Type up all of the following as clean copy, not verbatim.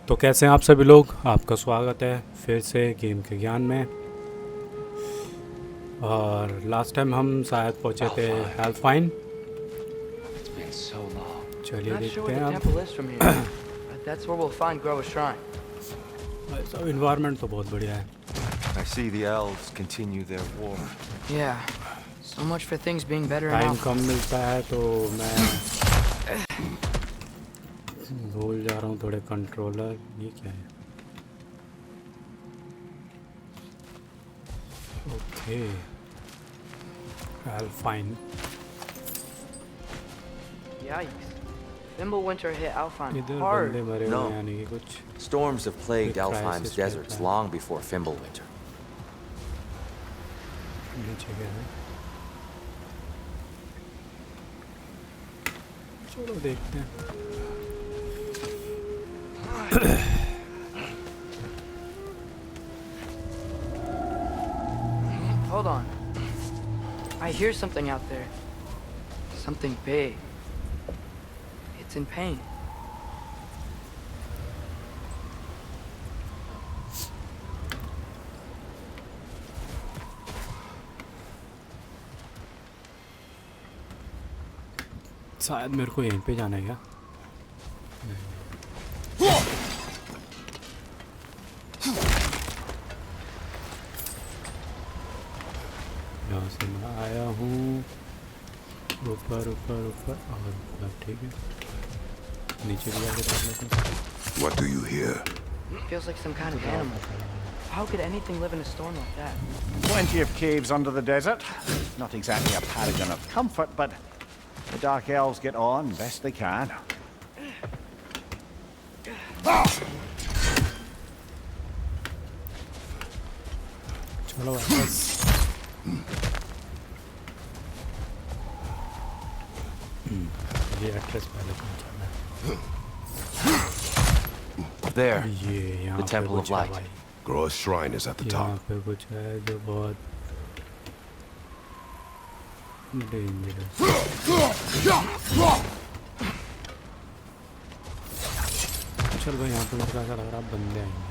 तो कैसे हैं आप सभी लोग। आपका स्वागत है फिर से गेम के ज्ञान में। और लास्ट टाइम हम शायद पहुंचे थे एल्फाइन। चलिए देखते हैं अब। भाई साहब इन्वायरमेंट तो बहुत बढ़िया है। I see the elves continue their war. Yeah, so much for things being better time now. कम मिलता है तो मैं भूल जा रहा हूँ थोड़े कंट्रोलर। ये क्या है? Okay एल्फाइन। Yikes. Winter hit Alfheim इधर hard. बंदे मरे हुए No. हैं यानी कि कुछ Storms have plagued Big Alfheim's crisis deserts रहता है। long before Fimbulwinter. नीचे गया है। चलो देखते हैं। Hold on. I hear something out there. Something big. It's in pain. शायद मेरे को यहीं पे जाना है क्या? यहाँ से मैं आया हूँ। ऊपर ऊपर ऊपर और ऊपर। ठीक है नीचे भी जाके देख लेते हैं। What do you hear? Feels like some kind of animal. How could anything live in a storm like that? Plenty of caves under the desert. Not exactly a paragon of comfort, but the Dark Elves get on best they can. चलो वापस। ये address पहले पहुंचाना है। There, ये यहाँ the पे Temple of कुछ है Light. भाई। Groa's shrine is at the यहाँ top. पे कुछ है जो बहुत डेंजरस। चल भाई यहाँ पे मुझे ऐसा लग रहा है बंदे आएंगे।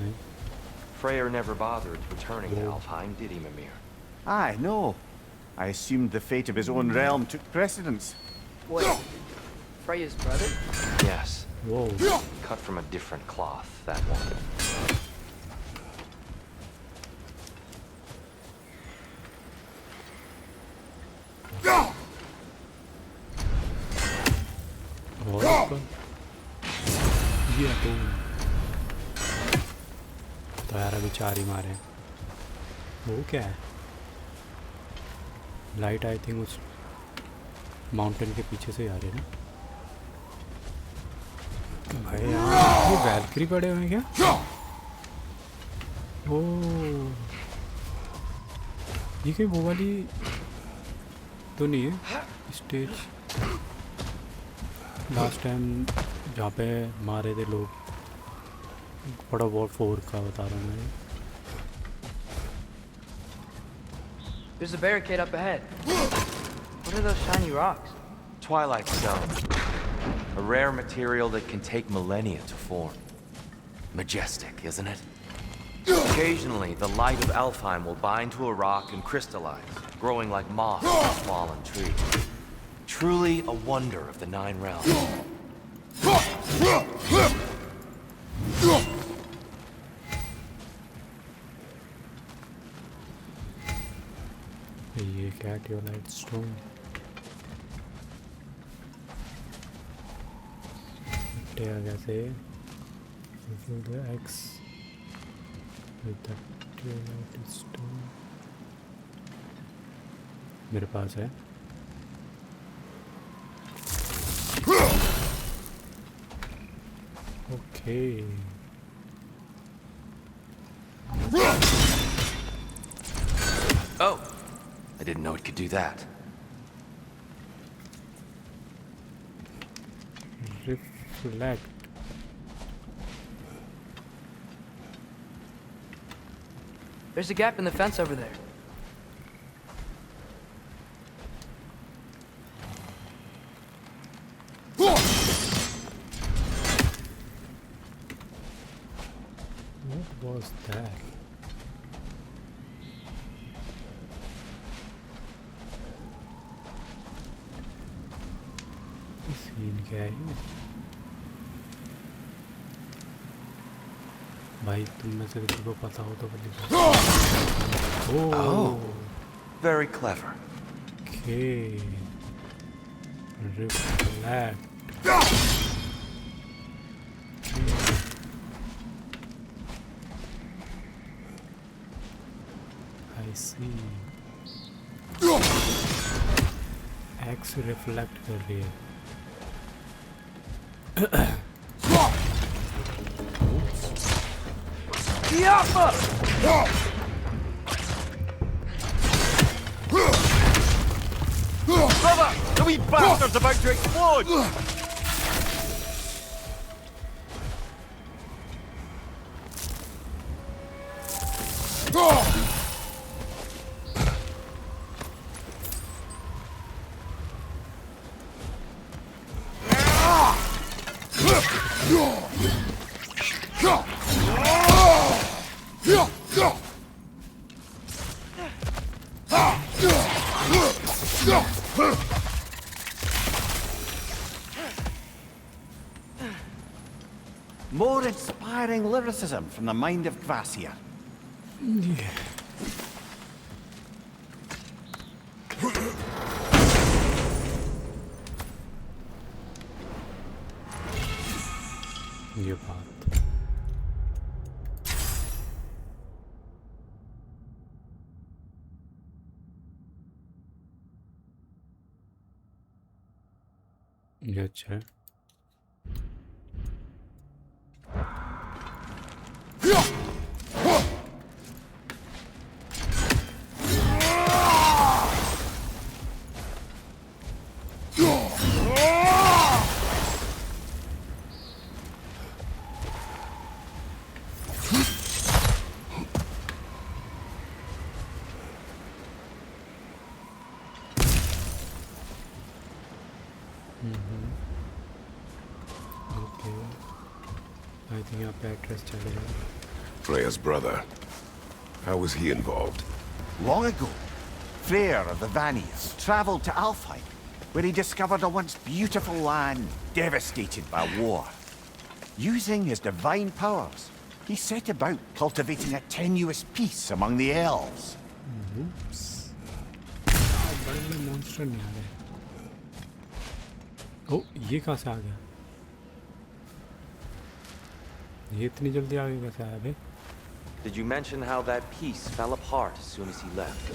नहीं? Freyr never bothered returning to Alfheim, did he, Mimir? Aye, no. I assumed the fate of his own realm took precedence. What? Freya's brother? Yes, Whoa. cut from a different cloth, that one. और ऊपर ये तो यार अभी 4 ही मारे हैं। वो क्या है? लाइट आई थिंक उस माउंटेन के पीछे से आ रही है ना। भाई यहाँ ये वैल्क्री पड़े हुए हैं क्या? ओ ये कोई वो वाली तो नहीं है स्टेज लास्ट टाइम जहाँ पे मारे थे लोग। बड़ा वॉर 4 का बता रहा हूँ मैं। There's a barricade up ahead. What are those shiny rocks? Twilight Stone. A rare material that can take millennia to form. Majestic, isn't it? Occasionally, the light of Alfheim will bind to a rock and crystallize, growing like moss on a fallen tree. Truly a wonder of the Nine Realms. ये कैटियोलाइट stone आ गया से x stone मेरे पास है। Okay Oh! I didn't know it could do that. Reflect There's a gap in the fence over there. was that? Scene क्या है ये? भाई तुम में से किसी को पता हो तो बताओ। Oh, very clever. Okay. Reflect. I see. X reflect कर रही है. Brother, the wee bastard's about to explode! More inspiring lyricism from the mind of Kvasir. Yeah. ये बात ये अच्छा है. Okay. I think यहाँ पे एड्रेस चलेगा. Freya's brother. How was he involved? Long ago, Freyr of the Vanniers travelled to Alfheim, where he discovered a once beautiful land devastated by war. Using his divine powers, he set about cultivating a tenuous peace among the elves. बड़े बड़े monster नहीं आ रहे. ओ ये कहाँ से आ गया? ये इतनी जल्दी आगे कैसे आया बे? Did you mention how that piece fell apart as soon as he left?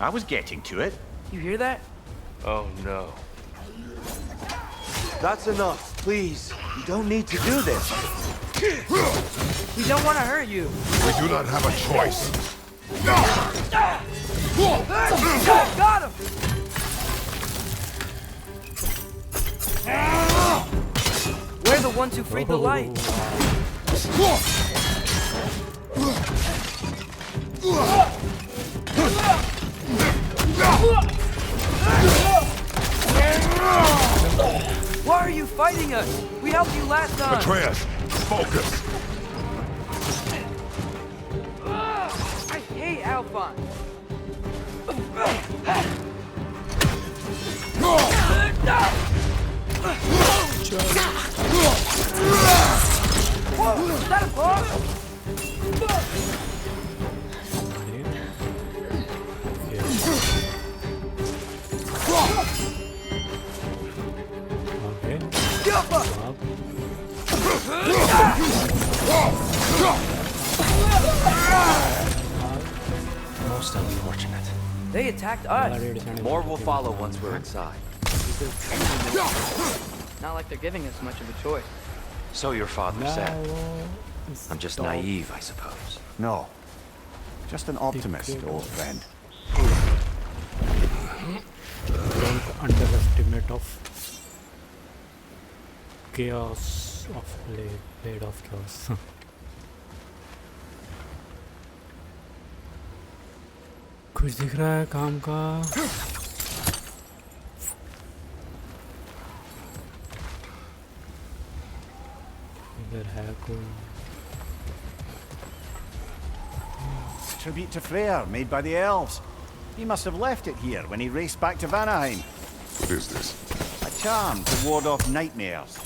I was getting to it. You hear that? Oh no. That's enough, please. You don't need to do this. We don't want to hurt you. We do not have a choice. Got him! We're the ones who freed the light. Why are you fighting us? We helped you last time. Atreus, focus. I hate Alphon. Whoa, is that a boss? Okay. Most unfortunate. They attacked us. More will follow once we're inside. Not like they're giving us much of a choice. So your father said. I'm just naive, I suppose. No. Just an optimist, old friend. Don't underestimate of chaos of blade of chaos. कुछ दिख रहा है काम का. इधर है कोई. tribute to Freyr made by the elves. He must have left it here when he raced back to Vanaheim. What is this? A charm to ward off nightmares.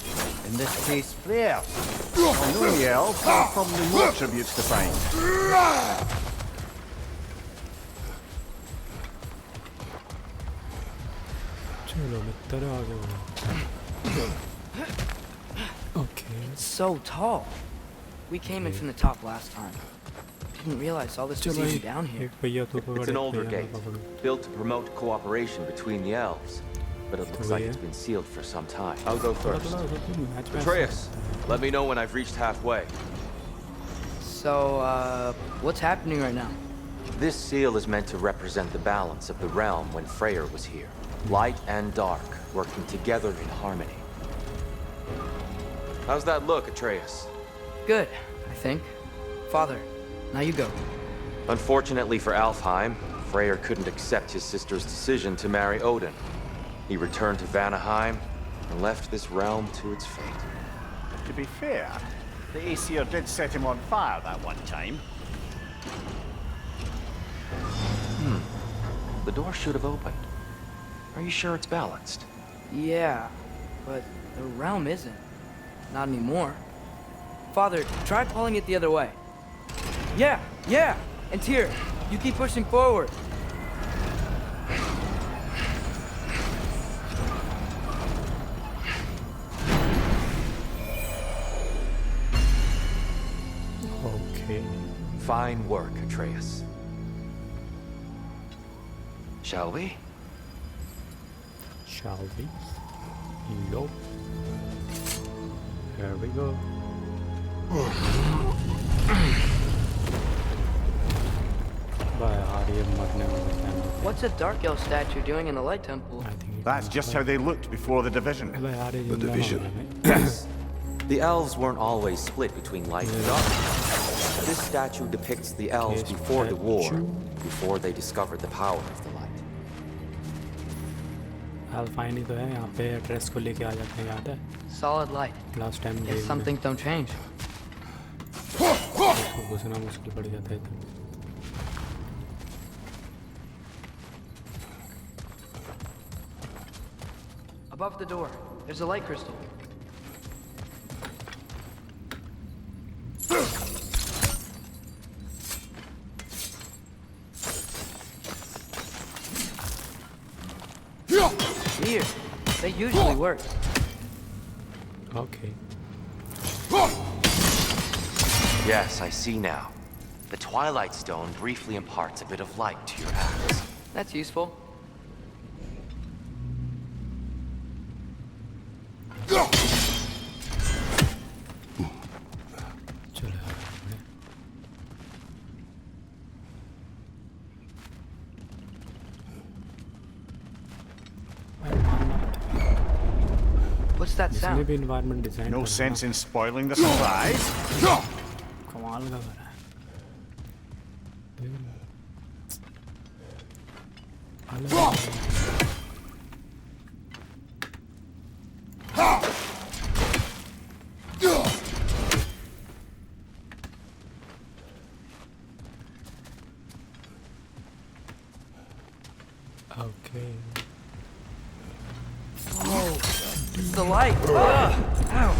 In this case, Freyr's. Although the elves have probably more tributes to find. चलो मित्र आगे बढ़ो. Okay. It's so tall. We came in from the top last time. Didn't realize all this was even down here. एक पहिया तो पकड़ It's an एक older पहिया gate, ना पकड़ो. built to promote cooperation between the elves. But it looks like it's been sealed for some time. I'll go first. थोड़ा तो मैच में Atreus, let me know when I've reached halfway. So, what's happening right now? This seal is meant to represent the balance of the realm when Freyr was here. Light and dark, working together in harmony. How's that look, Atreus? Good, I think. Father, now you go. Unfortunately for Alfheim, Freyr couldn't accept his sister's decision to marry Odin. He returned to Vanaheim and left this realm to its fate. To be fair, the Aesir did set him on fire that one time. The door should have opened. Are you sure it's balanced? Yeah, but the realm isn't. Not anymore. Father, try pulling it the other way. Yeah! And Tyr, you keep pushing forward. Okay. Fine work, Atreus. Shall we? Shall we? Yup. Here we go. Bye, Hari, मरने वाला time. What's a dark elf statue doing in the light temple? I think it That's was just like- how they looked before the division. Bye, Hari, The जिंदा division. होना है. Yes. The elves weren't always split between light and dark. This statue depicts the elves Yes, before the war, statue. before they discovered the power of the light. Alpine ही तो है यहाँ पे address को लेके आ जाते हैं याद है Solid light. Last time If something don't change. घुसना मुश्किल पड़ जाता है तो Above the door, there's a light crystal. Here, they usually work. Okay. Yes, I see now. The Twilight Stone briefly imparts a bit of light to your axe. That's useful. चलो यार हमने What's that इसने sound? भी environment design No करा sense ना. in spoiling the surprise. कमाल का करा है अलग Okay. Oh, it's the light. Ow.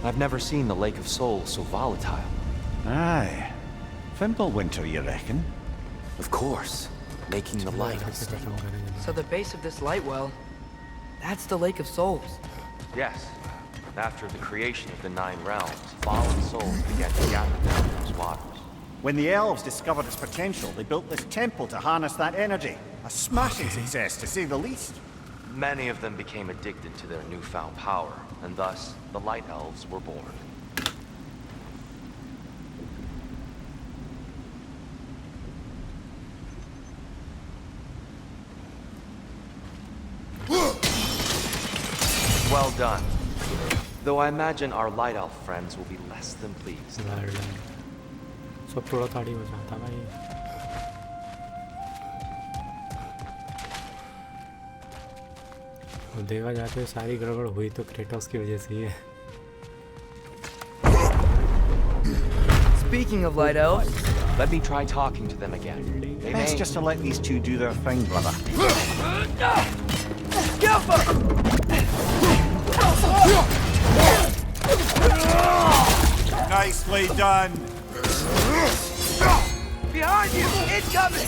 I've never seen the Lake of Souls so volatile. Aye. Fimbulwinter, you reckon? Of course, making the light unstable. So the base of this light well, that's the Lake of Souls. Yes. After the creation of the Nine Realms, fallen souls began to gather down those waters. When the elves discovered its potential, they built this temple to harness that energy. A smashing success, to say the least. Many of them became addicted to their newfound power, and thus, the Light Elves were born. Well done. Though I imagine our Light Elf friends will be less than pleased. सब थोड़ा थाड़ी हो जाता भाई और देखा जाए तो सारी गड़बड़ हुई तो क्रेटोस की वजह से ही है Speaking of light elves, Let me try talking to them again. They Best may... just to let these two do their thing, brother. Nicely done. behind you! Incoming!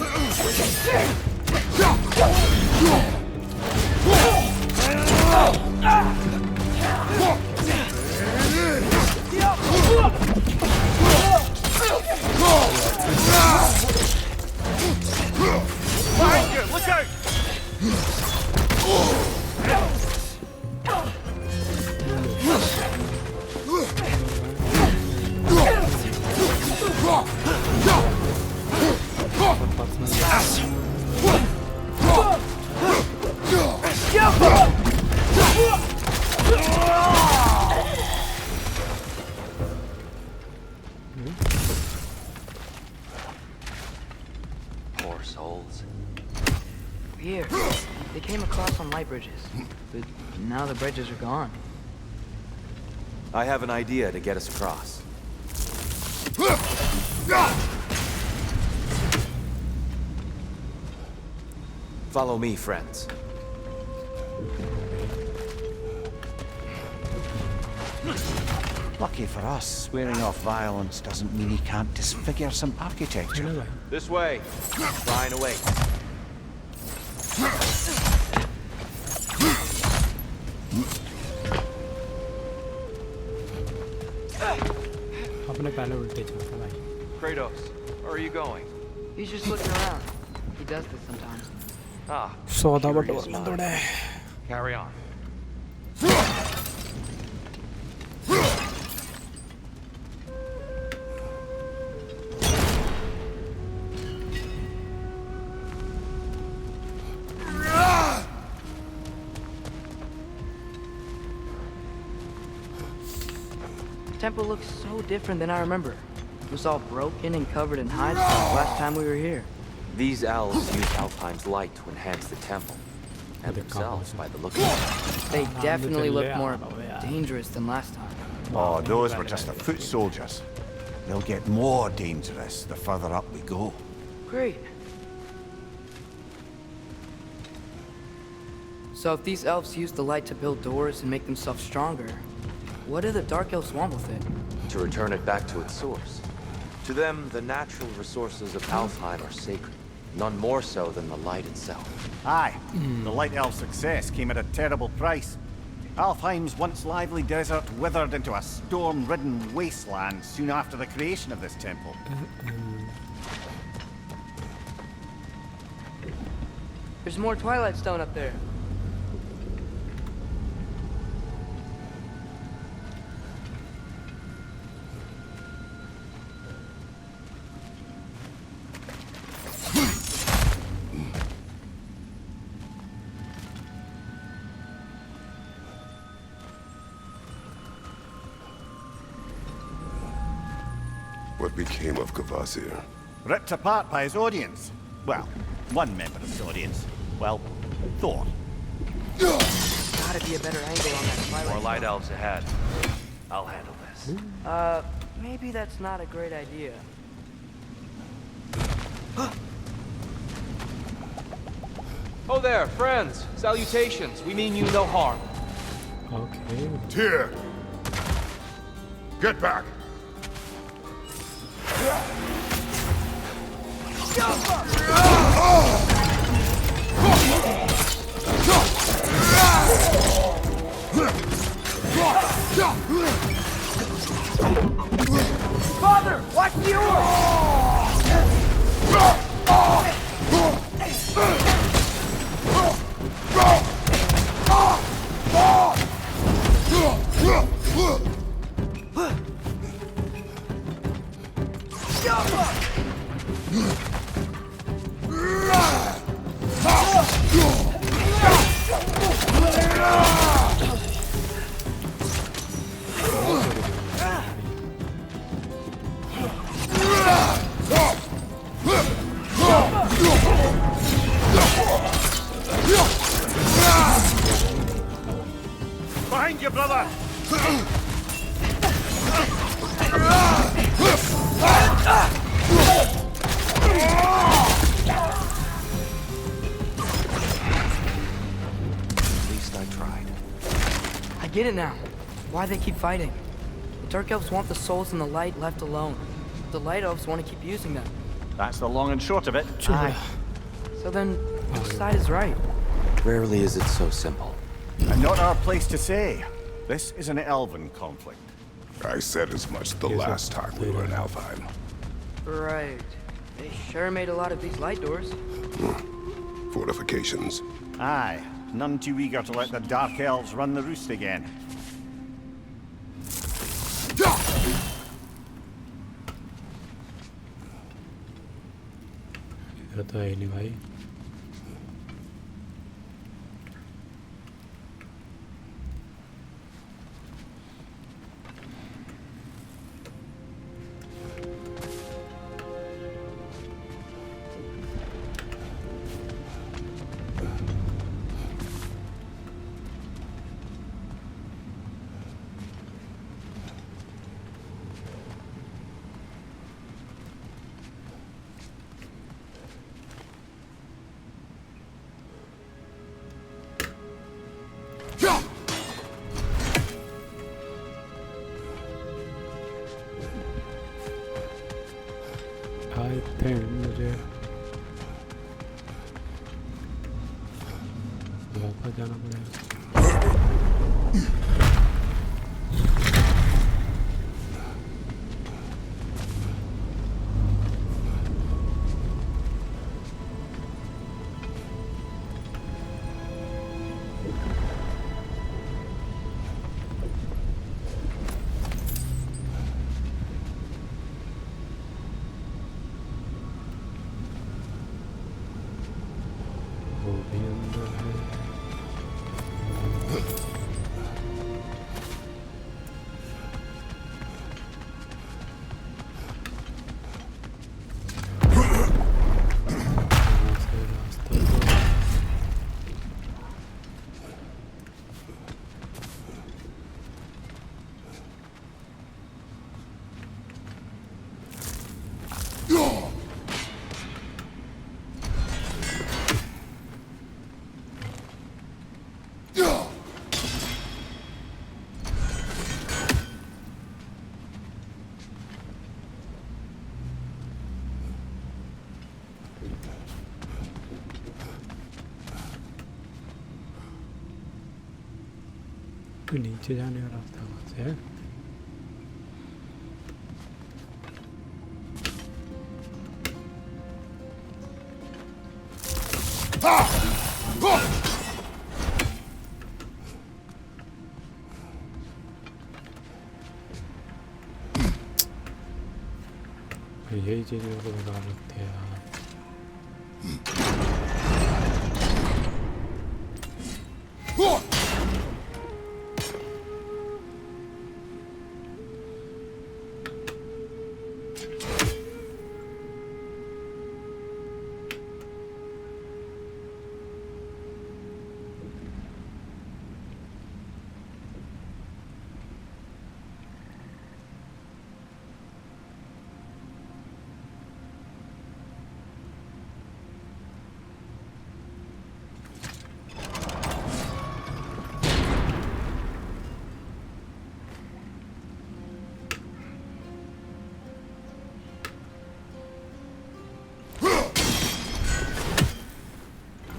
Behind you! Look out! Poor souls. Here, they came across on light bridges, but now the bridges are gone. I have an idea to get us across. Follow me, friends. Lucky for us, swearing off violence doesn't mean he can't disfigure some architecture. This way. Try and await. अपने पहले उल्टे चलता भाई Kratos, where are you going? He's just looking around. He does this sometimes. Ah, सौदा curious बटोरना mind. थोड़ा है Carry on. The temple looks so different than I remember. It was all broken and covered in hides like last time we were here. These elves use Alfheim's light to enhance the temple. And themselves by the look of it. They definitely look more dangerous than last time. Oh, those were just the foot soldiers. They'll get more dangerous the further up we go. Great. So if these elves use the light to build doors and make themselves stronger, what do the Dark Elves want with it? To return it back to its source. To them, the natural resources of Alfheim are sacred. None more so than the light itself. Aye, the Light Elf's success came at a terrible price. Alfheim's once lively desert withered into a storm-ridden wasteland soon after the creation of this temple. There's more Twilight Stone up there. What became of Kvasir? Ripped apart by his audience. Well, one member of his audience. Well, Thor. Gotta be a better angle on that Twilight More Stone. light elves ahead. I'll handle this. Maybe that's not a great idea. Oh there, friends. Salutations. We mean you no harm. okay Tyr! Get back! Father, watch the Behind you, brother! At least I tried. I get it now. Why they keep fighting. The Dark Elves want the souls in the light left alone. The Light Elves want to keep using them. That's the long and short of it. Aye. So then, which side is right? Rarely is it so simple. And not our place to say. This is an elven conflict. I said as much the Yes, last sir. time we were in Alfheim. Right. They sure made a lot of these light doors. Fortifications. Aye, none too eager to let the Dark Elves run the roost again. इधर तो है नहीं भाई. I think मुझे वापस जाना पड़ेगा. वो भी अंदर है. यहाँ से रास्ता है. तो नीचे जाने का रास्ता कहाँ से है? यही चीज़ मेरे को बेकार लगती है यार.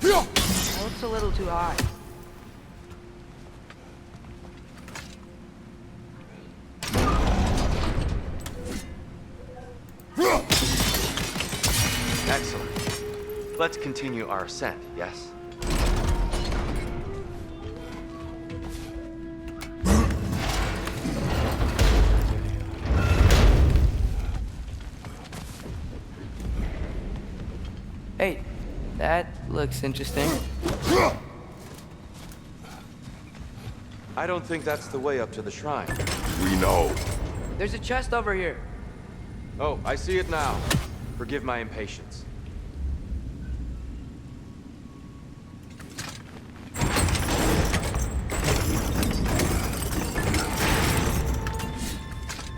That looks a little too high. Excellent. Let's continue our ascent, yes? Hey, that looks interesting. I don't think that's the way up to the shrine. We know. There's a chest over here. Oh, I see it now. Forgive my impatience.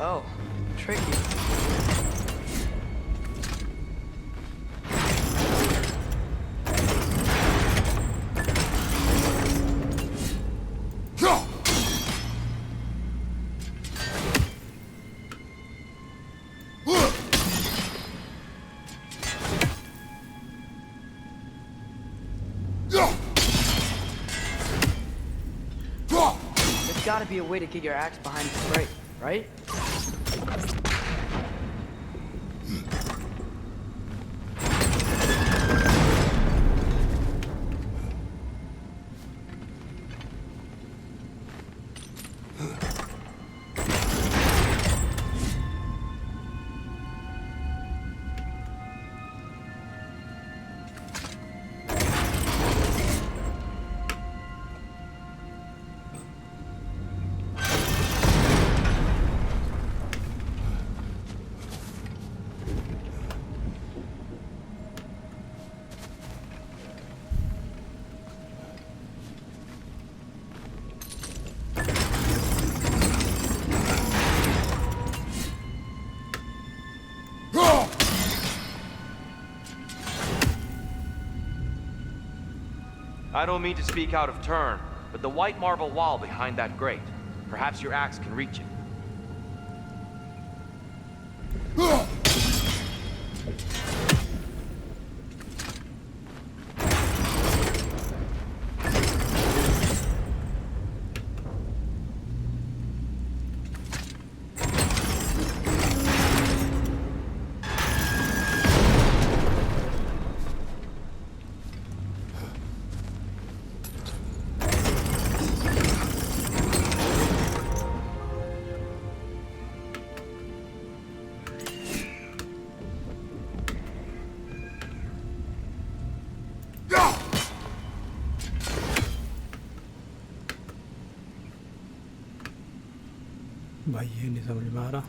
Oh, tricky. There's gotta be a way to get your axe behind the crate, right? I don't mean to speak out of turn, but the white marble wall behind that grate. Perhaps your axe can reach it. भाई ये नहीं समझ में आ रहा।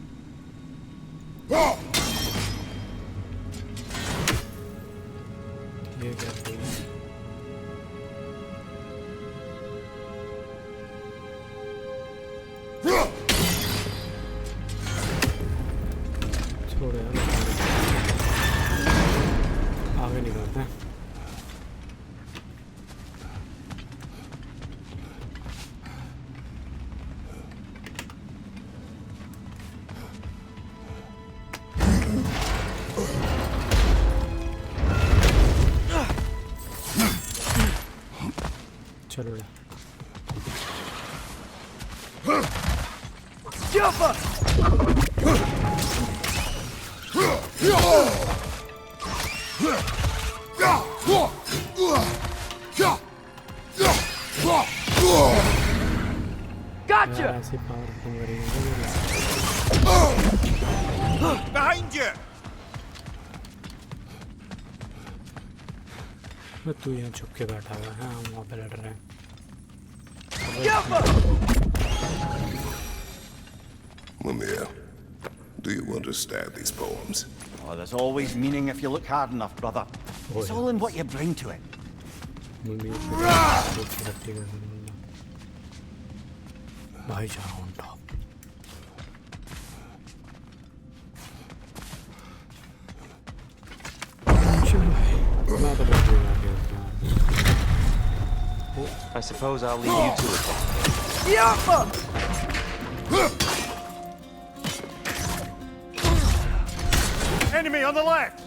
ये क्या है? छोड़ यार, आगे निकलते हैं। चलो Gotcha! ऐसी पावर करेंगे Behind you! तू यहाँ छुप के बैठा हुआ है, हम वहाँ पे लड़ रहे हैं। Mimir, do you understand these poems? Oh, there's always meaning if you look hard enough, brother. It's all in what you bring to it. भाई जाओ on top. मैं तो बहुत बुरा गया। I suppose I'll leave you to it then. Enemy on the left!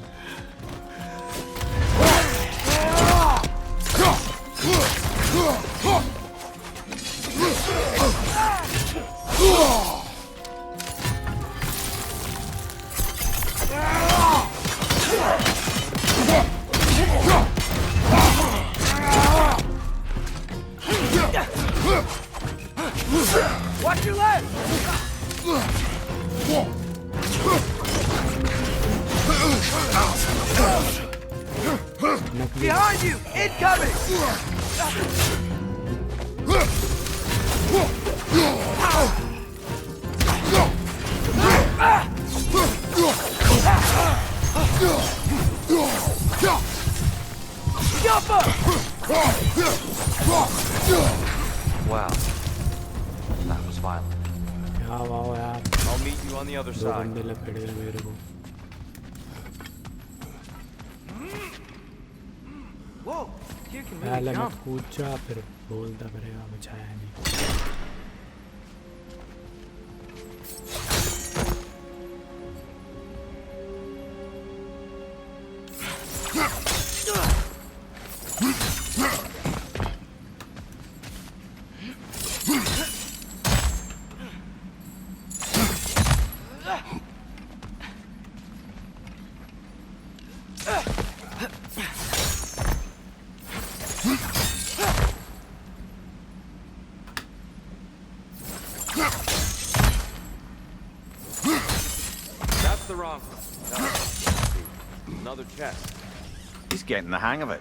Watch your left! Behind you! Incoming! Wow. That was violent. क्या वाव यार, I'll meet you on the other दो side. बंदे लपेट गए मेरे को। Whoa! Here can पहले really मैं jump. पूछा फिर बोलता करेगा, बचाया नहीं। That's the wrong one. No. Another chest. He's getting the hang of it.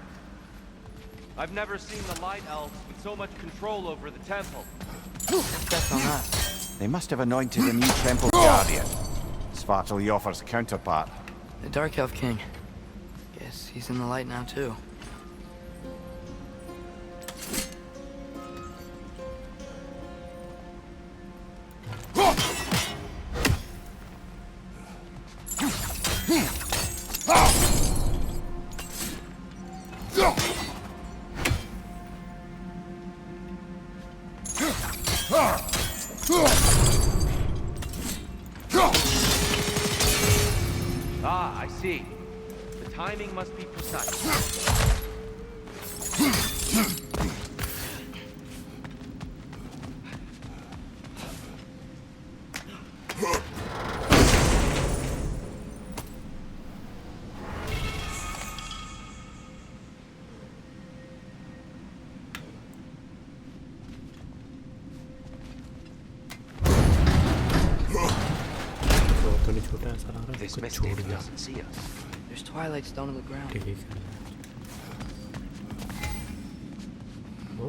I've never seen the Light Elves with so much control over the temple. That's on that. They must have anointed a new temple guardian. Svartaljofar's counterpart. The Dark Elf King. Guess he's in the light now, too. Ah, I see. The timing must be precise. तो नहीं छोटा ऐसा लग रहा है This कुछ mist छोड़ even दिया doesn't see us. There's twilight stone on the ground. ठीक है ओ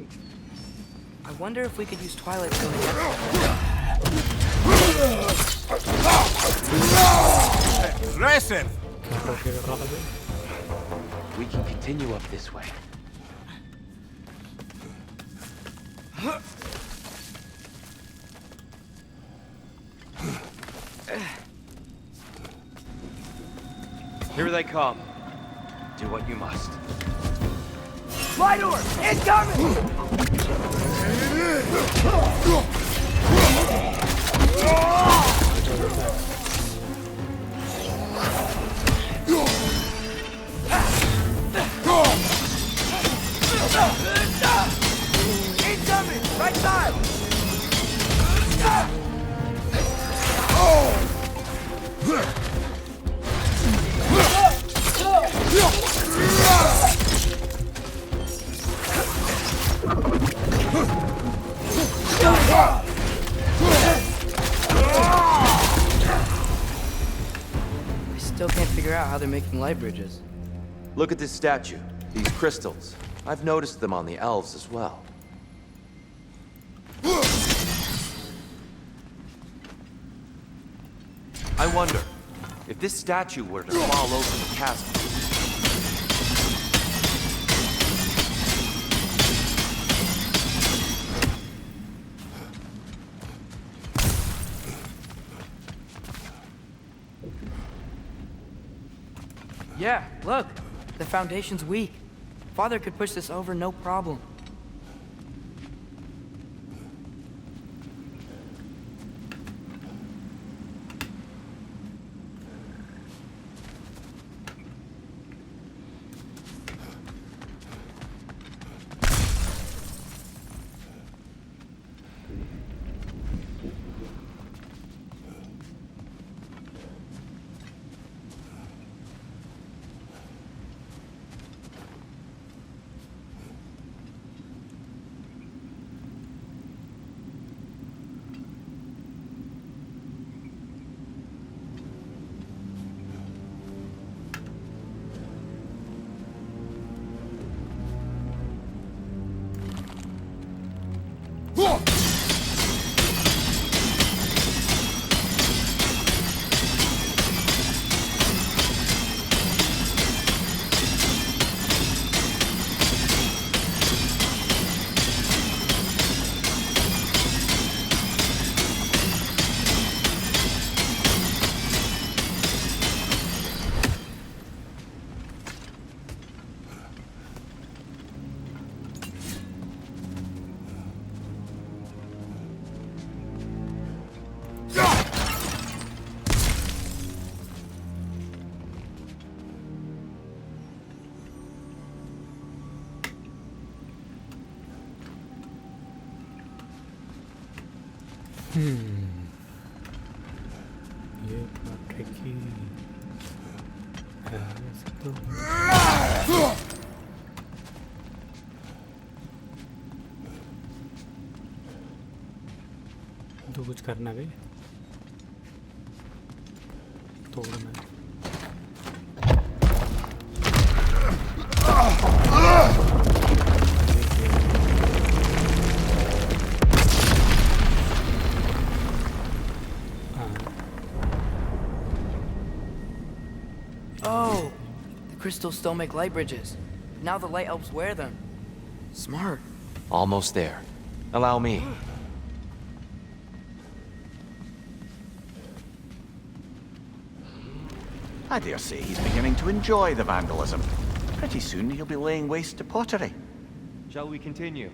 I wonder if we could use twilight stone against them. Aggressive! क्या कर रहा है We can continue up this way. Here they come. Do what you must. Light orb! Incoming! Incoming! Right side! I still can't figure out how they're making light bridges. Look at this statue. These crystals. I've noticed them on the elves as well. I wonder, if this statue were to fall open the chasm, Yeah, look. The foundation's weak. Father could push this over no problem. ये tricky है वैसे तो तो कुछ करना बे, तोड़ना है। Oh, the crystals still make light bridges. Now the light elves wear them. Smart. Almost there. Allow me. I dare say he's beginning to enjoy the vandalism. Pretty soon he'll be laying waste to pottery. Shall we continue?